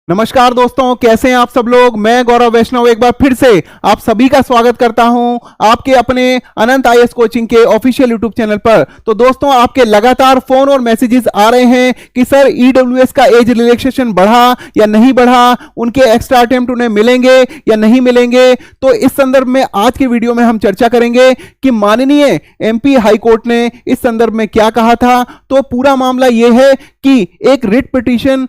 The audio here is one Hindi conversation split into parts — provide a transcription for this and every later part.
नमस्कार दोस्तों, कैसे हैं आप सब लोग। मैं गौरव वैष्णव एक बार फिर से आप सभी का स्वागत करता हूं आपके अपने अनंत आईएएस कोचिंग के ऑफिशियल यूट्यूब चैनल पर। तो दोस्तों, आपके लगातार फोन और मैसेजेस आ रहे हैं कि सर ईडब्ल्यूएस का एज रिलैक्सेशन बढ़ा या नहीं बढ़ा, उनके एक्स्ट्रा अटेम्प्ट उन्हें मिलेंगे या नहीं मिलेंगे। तो इस संदर्भ में आज के वीडियो में हम चर्चा करेंगे कि माननीय एमपी हाईकोर्ट ने इस संदर्भ में क्या कहा था। तो पूरा मामला यह है कि एक रिट पिटीशन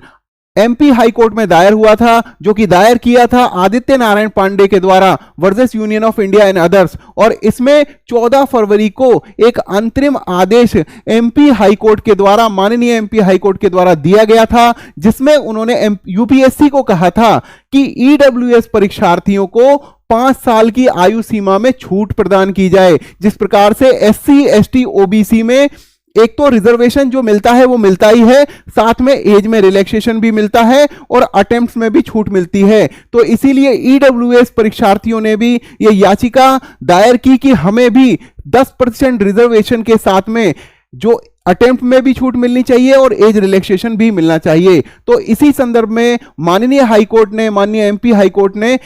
एमपी हाईकोर्ट में दायर हुआ था, जो कि दायर किया था आदित्य नारायण पांडे के द्वारा versus union of India and others. और इसमें 14 फरवरी को एक अंतरिम आदेश एमपी हाईकोर्ट के द्वारा, माननीय एमपी हाईकोर्ट के द्वारा दिया गया था, जिसमें उन्होंने यूपीएससी को कहा था कि ईडब्ल्यूएस परीक्षार्थियों को 5 साल की आयु सीमा में छूट प्रदान की जाए। जिस प्रकार से एससी, एसटी, ओबीसी में एक तो रिजर्वेशन जो मिलता है वो मिलता ही है, साथ में एज में रिलैक्सेशन भी मिलता है और अटेम्प्ट्स में भी छूट मिलती है। तो इसीलिए ईडब्ल्यूएस परीक्षार्थियों ने भी ये याचिका दायर की कि हमें भी 10% रिजर्वेशन के साथ में जो अटेम्प्ट में भी छूट मिलनी चाहिए और एज रिलैक्सेशन भी मिलना चाहिए। तो इसी संदर्भ में माननीय हाईकोर्ट ने, माननीय एमपी हाईकोर्ट ने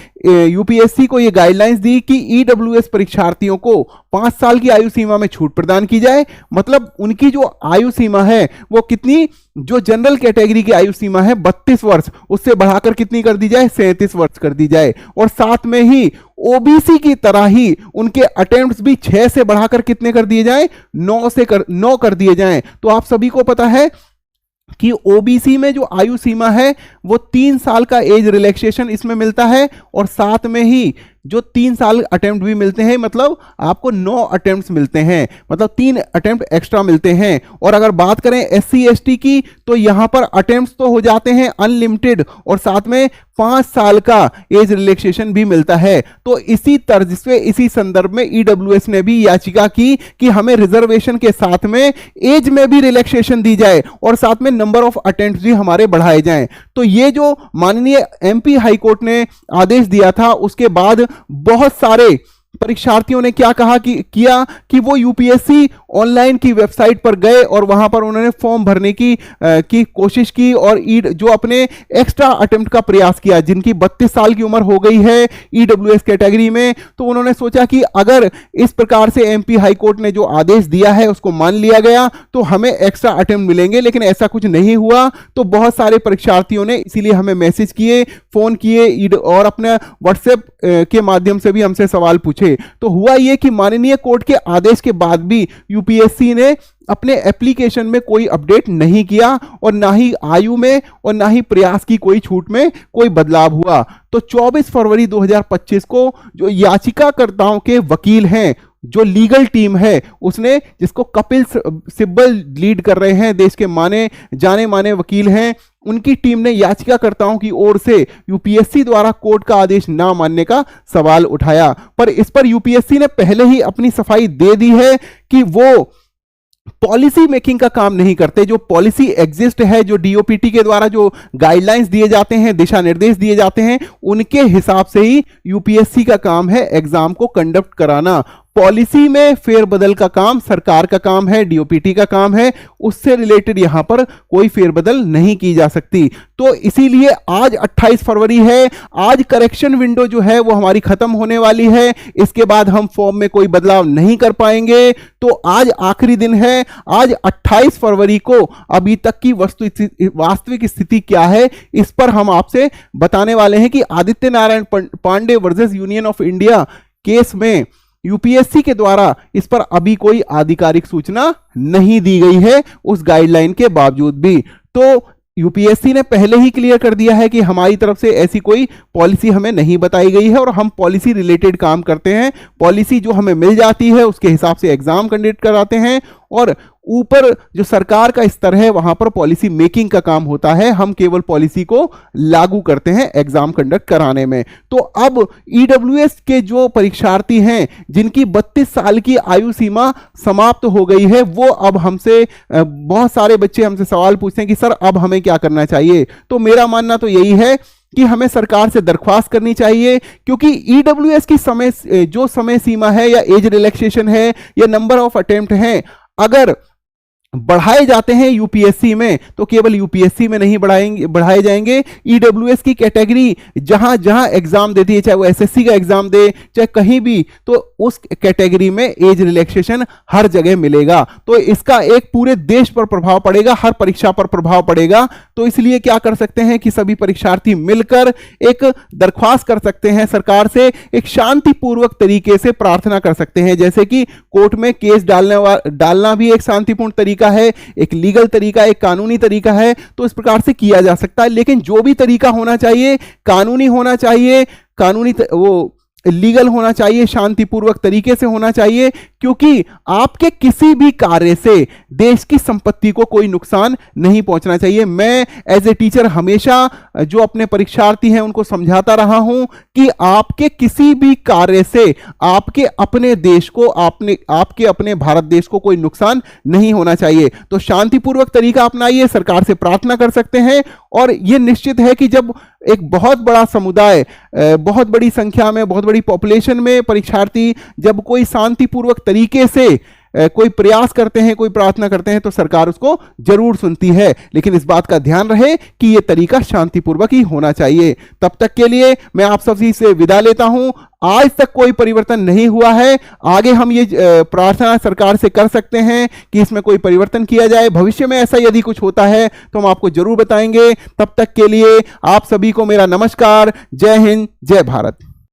यूपीएससी को ये गाइडलाइंस दी कि ईडब्ल्यूएस परीक्षार्थियों को 5 साल की आयु सीमा में छूट प्रदान की जाए। मतलब उनकी जो आयु सीमा है वो कितनी, जो जनरल कैटेगरी की आयु सीमा है 32 वर्ष, उससे बढ़ाकर कितनी कर दी जाए, 37 वर्ष कर दी जाए। और साथ में ही ओबीसी की तरह ही उनके अटेम्प्ट्स भी 6 से बढ़ाकर कितने कर दिए जाए, 9 कर दिए जाएं। तो आप सभी को पता है कि ओबीसी में जो आयु सीमा है वो 3 साल का एज रिलैक्सेशन इसमें मिलता है और साथ में ही जो 3 साल अटेम्प्ट भी मिलते हैं, मतलब आपको 9 अटेम्प्ट्स मिलते हैं, मतलब 3 अटेम्प्ट एक्स्ट्रा मिलते हैं। और अगर बात करें एससी एसटी की, तो यहां पर अटेम्प्ट्स तो हो जाते हैं अनलिमिटेड और साथ में 5 साल का एज रिलैक्सेशन भी मिलता है। तो इसी तर्ज से, इसी संदर्भ में ईडब्ल्यूएस ने भी याचिका की कि हमें रिजर्वेशन के साथ में एज में भी रिलैक्सेशन दी जाए और साथ में नंबर ऑफ अटेम्प्ट्स भी हमारे बढ़ाए जाएं। तो ये जो माननीय एमपी हाईकोर्ट ने आदेश दिया था, उसके बाद बहुत सारे परीक्षार्थियों ने क्या कहा किया कि वो यूपीएससी ऑनलाइन की वेबसाइट पर गए और वहां पर उन्होंने फॉर्म भरने की कोशिश की और जो अपने एक्स्ट्रा अटेम्प्ट का प्रयास किया। जिनकी 32 साल की उम्र हो गई है ईडब्ल्यूएस कैटेगरी में, तो उन्होंने सोचा कि अगर इस प्रकार से एमपी हाईकोर्ट ने जो आदेश दिया है उसको मान लिया गया तो हमें एक्स्ट्रा अटेम्प्ट मिलेंगे, लेकिन ऐसा कुछ नहीं हुआ। तो बहुत सारे परीक्षार्थियों ने इसीलिए हमें मैसेज किए, फोन किए और अपने व्हाट्सएप के माध्यम से भी हमसे सवाल पूछे। तो हुआ यह कि माननीय कोर्ट के आदेश के बाद भी यूपीएससी ने अपने एप्लीकेशन में कोई अपडेट नहीं किया और ना ही आयु में और ना ही प्रयास की कोई छूट में कोई बदलाव हुआ। तो 24 फरवरी 2025 को जो याचिकाकर्ताओं के वकील हैं, जो लीगल टीम है उसने, जिसको कपिल सिब्बल लीड कर रहे हैं, देश के जाने माने वकील हैं, उनकी टीम ने याचिकाकर्ताओं की ओर से यूपीएससी द्वारा कोर्ट का आदेश ना मानने का सवाल उठाया। पर इस पर यूपीएससी ने पहले ही अपनी सफाई दे दी है कि वो पॉलिसी मेकिंग का काम नहीं करते। जो पॉलिसी एग्जिस्ट है, जो डीओपीटी के द्वारा जो गाइडलाइंस दिए जाते हैं, दिशा निर्देश दिए जाते हैं, उनके हिसाब से ही यूपीएससी का काम है एग्जाम को कंडक्ट कराना। पॉलिसी में फेरबदल का काम सरकार का काम है, डीओपीटी का काम है, उससे रिलेटेड यहां पर कोई फेरबदल नहीं की जा सकती। तो इसीलिए आज 28 फरवरी है, आज करेक्शन विंडो जो है वो हमारी खत्म होने वाली है। इसके बाद हम फॉर्म में कोई बदलाव नहीं कर पाएंगे। तो आज आखिरी दिन है, आज 28 फरवरी को अभी तक की वास्तविक स्थिति क्या है इस पर हम आपसे बताने वाले हैं कि Aditya Narayan Pandey versus union of India case में यूपीएससी के द्वारा इस पर अभी कोई आधिकारिक सूचना नहीं दी गई है, उस गाइडलाइन के बावजूद भी। तो यूपीएससी ने पहले ही क्लियर कर दिया है कि हमारी तरफ से ऐसी कोई पॉलिसी हमें नहीं बताई गई है और हम पॉलिसी रिलेटेड काम करते हैं। पॉलिसी जो हमें मिल जाती है उसके हिसाब से एग्जाम कंडक्ट कराते हैं और ऊपर जो सरकार का स्तर है वहां पर पॉलिसी मेकिंग का काम होता है, हम केवल पॉलिसी को लागू करते हैं एग्जाम कंडक्ट कराने में। तो अब ईडब्ल्यूएस के जो परीक्षार्थी हैं जिनकी 32 साल की आयु सीमा समाप्त हो गई है, वो अब हमसे, बहुत सारे बच्चे हमसे सवाल पूछते हैं कि सर अब हमें क्या करना चाहिए। तो मेरा मानना तो यही है कि हमें सरकार से दरख्वास्त करनी चाहिए, क्योंकि ईडब्ल्यूएस की समय सीमा है या एज रिलैक्सेशन है या नंबर ऑफ अटेम्प्ट है, अगर बढ़ाए जाते हैं यूपीएससी में, तो केवल यूपीएससी में नहीं बढ़ाए जाएंगे। ईडब्ल्यूएस की कैटेगरी जहां जहां एग्जाम देती है, चाहे वो एसएससी का एग्जाम दे चाहे कहीं भी, तो उस कैटेगरी में एज रिलैक्सेशन हर जगह मिलेगा। तो इसका एक पूरे देश पर प्रभाव पड़ेगा, हर परीक्षा पर प्रभाव पड़ेगा। तो इसलिए क्या कर सकते हैं कि सभी परीक्षार्थी मिलकर एक दरख्वास्त कर सकते हैं सरकार से, एक शांतिपूर्वक तरीके से प्रार्थना कर सकते हैं। जैसे कि कोर्ट में केस डालना भी एक शांतिपूर्ण तरीका है, एक लीगल तरीका, एक कानूनी तरीका है, तो इस प्रकार से किया जा सकता है। लेकिन जो भी तरीका होना चाहिए कानूनी होना चाहिए, वो लीगल होना चाहिए, शांतिपूर्वक तरीके से होना चाहिए, क्योंकि आपके किसी भी कार्य से देश की संपत्ति को कोई नुकसान नहीं पहुंचना चाहिए। मैं एज ए टीचर हमेशा जो अपने परीक्षार्थी हैं उनको समझाता रहा हूं कि आपके किसी भी कार्य से आपके अपने देश को, आपके अपने भारत देश को कोई नुकसान नहीं होना चाहिए। तो शांतिपूर्वक तरीका अपनाइए, सरकार से प्रार्थना कर सकते हैं। और यह निश्चित है कि जब एक बहुत बड़ा समुदाय, बहुत बड़ी संख्या में, बहुत बड़ी पॉपुलेशन में परीक्षार्थी जब कोई शांतिपूर्वक तरीके से कोई प्रयास करते हैं, कोई प्रार्थना करते हैं, तो सरकार उसको जरूर सुनती है। लेकिन इस बात का ध्यान रहे कि यह तरीका शांतिपूर्वक ही होना चाहिए। तब तक के लिए मैं आप सभी से विदा लेता हूं। आज तक कोई परिवर्तन नहीं हुआ है, आगे हम ये प्रार्थना सरकार से कर सकते हैं कि इसमें कोई परिवर्तन किया जाए। भविष्य में ऐसा यदि कुछ होता है तो हम आपको जरूर बताएंगे। तब तक के लिए आप सभी को मेरा नमस्कार। जय हिंद, जय भारत।